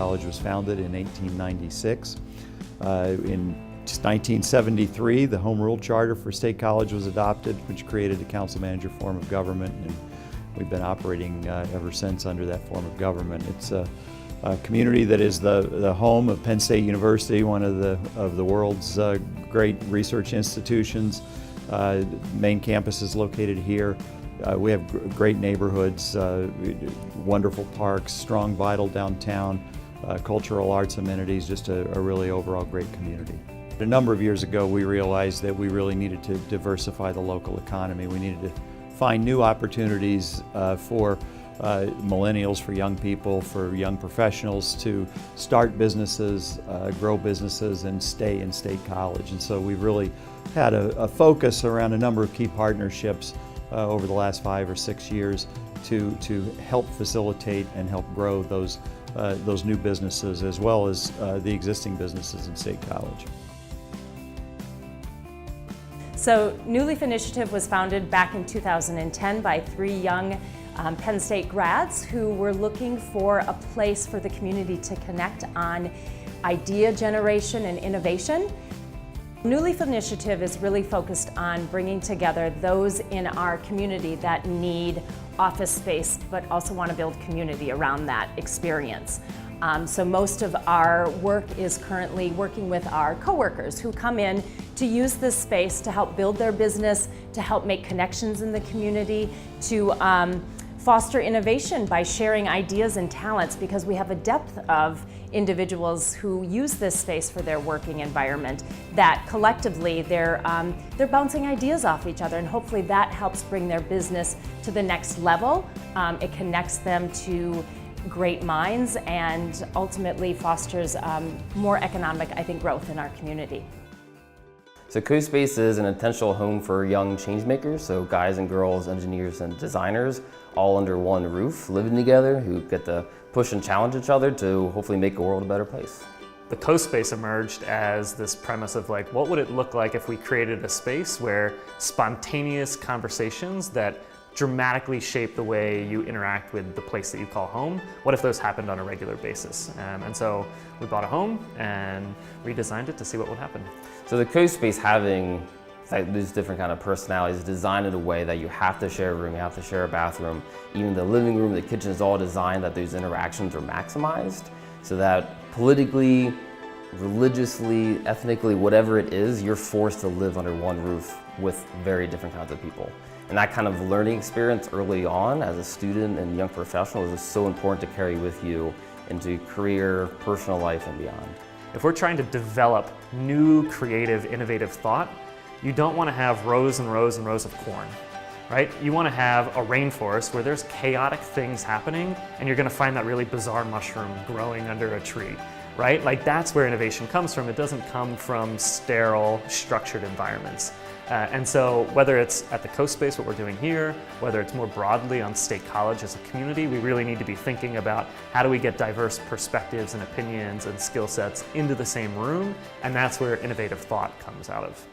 College was founded in 1896. In 1973, the Home Rule Charter for State College was adopted, which created a council manager form of government, and we've been operating ever since under that form of government. It's a community that is the home of Penn State University, one of the world's great research institutions. Main campus is located here. We have great neighborhoods, wonderful parks, strong, vital downtown, cultural arts amenities, just a really overall great community. A number of years ago, we realized that we really needed to diversify the local economy. We needed to find new opportunities for millennials, for young people, for young professionals to start businesses, grow businesses, and stay in State College. And so we've really had a focus around a number of key partnerships over the last 5 or 6 years to help facilitate and help grow those new businesses as well as the existing businesses in State College. So New Leaf Initiative was founded back in 2010 by 3 young Penn State grads who were looking for a place for the community to connect on idea generation and innovation. New Leaf Initiative is really focused on bringing together those in our community that need office space but also want to build community around that experience. So most of our work is currently working with our coworkers who come in to use this space to help build their business, to help make connections in the community, to foster innovation by sharing ideas and talents, because we have a depth of individuals who use this space for their working environment that collectively they're bouncing ideas off each other, and hopefully that helps bring their business to the next level. It connects them to great minds and ultimately fosters more economic, I think, growth in our community. So co.space is an intentional home for young changemakers, so guys and girls, engineers and designers, all under one roof, living together, who get to push and challenge each other to hopefully make the world a better place. The co.space emerged as this premise of like, what would it look like if we created a space where spontaneous conversations that dramatically shape the way you interact with the place that you call home. What if those happened on a regular basis? And so we bought a home and redesigned it to see what would happen. So the co.space, having these different kind of personalities, designed in a way that you have to share a room, you have to share a bathroom. Even the living room, the kitchen is all designed that those interactions are maximized so that politically, religiously, ethnically, whatever it is, you're forced to live under one roof with very different kinds of people. And that kind of learning experience early on as a student and young professional is so important to carry with you into career, personal life, and beyond. If we're trying to develop new, creative, innovative thought, you don't want to have rows and rows and rows of corn, right? You want to have a rainforest where there's chaotic things happening and you're going to find that really bizarre mushroom growing under a tree, right? Like that's where innovation comes from. It doesn't come from sterile, structured environments. And so whether it's at the co.space, what we're doing here, whether it's more broadly on State College as a community, we really need to be thinking about how do we get diverse perspectives and opinions and skill sets into the same room, and that's where innovative thought comes out of.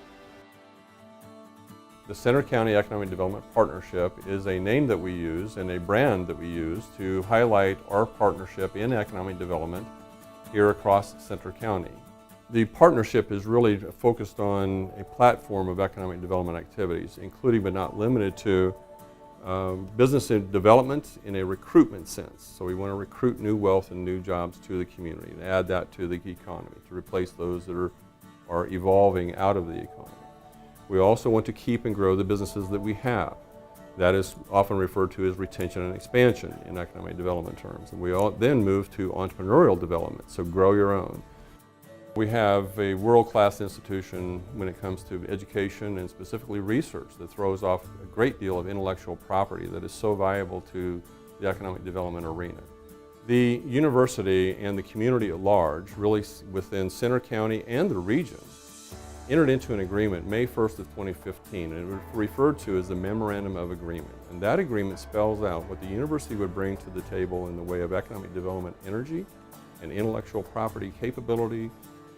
The Center County Economic Development Partnership is a name that we use and a brand that we use to highlight our partnership in economic development here across Centre County. The partnership is really focused on a platform of economic development activities, including but not limited to business development in a recruitment sense. So we want to recruit new wealth and new jobs to the community and add that to the economy to replace those that are evolving out of the economy. We also want to keep and grow the businesses that we have. That is often referred to as retention and expansion in economic development terms. And we all then move to entrepreneurial development, so grow your own. We have a world-class institution when it comes to education and specifically research that throws off a great deal of intellectual property that is so valuable to the economic development arena. The university and the community at large, really within Centre County and the region, entered into an agreement May 1st of 2015, and it was referred to as the Memorandum of Agreement. And that agreement spells out what the university would bring to the table in the way of economic development energy and intellectual property capability,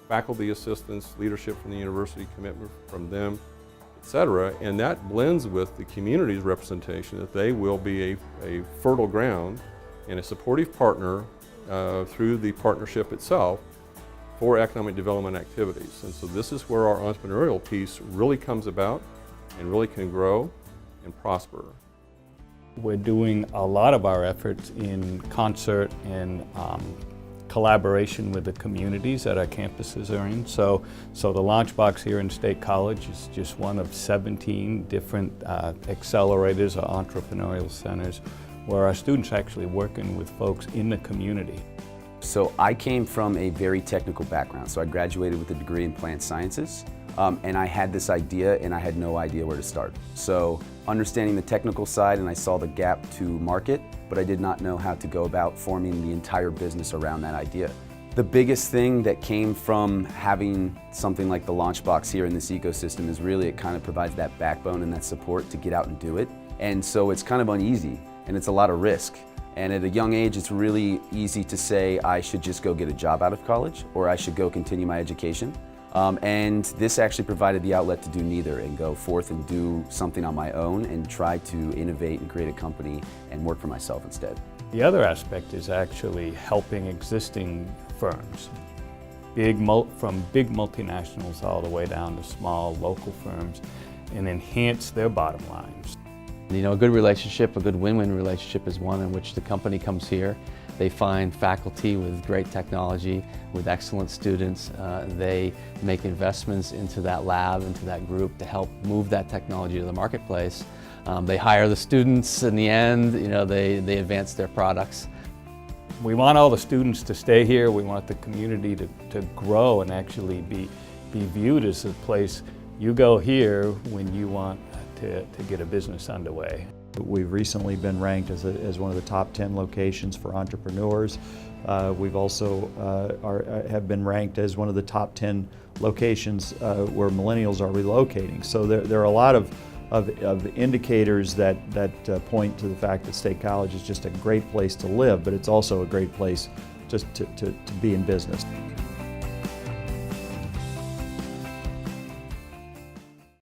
faculty assistance, leadership from the university, commitment from them, etc. And that blends with the community's representation that they will be a fertile ground and a supportive partner through the partnership itself for economic development activities. And so this is where our entrepreneurial piece really comes about and really can grow and prosper. We're doing a lot of our efforts in concert and collaboration with the communities that our campuses are in. So the Launchbox here in State College is just one of 17 different accelerators or entrepreneurial centers where our students are actually working with folks in the community. So I came from a very technical background. So I graduated with a degree in plant sciences, and I had this idea and I had no idea where to start. So understanding the technical side, and I saw the gap to market, but I did not know how to go about forming the entire business around that idea. The biggest thing that came from having something like the Launchbox here in this ecosystem is really it kind of provides that backbone and that support to get out and do it. And so it's kind of uneasy and it's a lot of risk. And at a young age, it's really easy to say I should just go get a job out of college or I should go continue my education. And this actually provided the outlet to do neither and go forth and do something on my own and try to innovate and create a company and work for myself instead. The other aspect is actually helping existing firms, from big multinationals all the way down to small local firms, and enhance their bottom lines. You know, a good relationship, a good win-win relationship is one in which the company comes here. They find faculty with great technology, with excellent students. They make investments into that lab, into that group to help move that technology to the marketplace. They hire the students in the end, you know, they advance their products. We want all the students to stay here. We want the community to grow and actually be viewed as a place you go here when you want to get a business underway. We've recently been ranked as one of the top 10 locations for entrepreneurs. We've also have been ranked as one of the top 10 locations where millennials are relocating. So there are a lot of indicators that point to the fact that State College is just a great place to live, but it's also a great place just to be in business.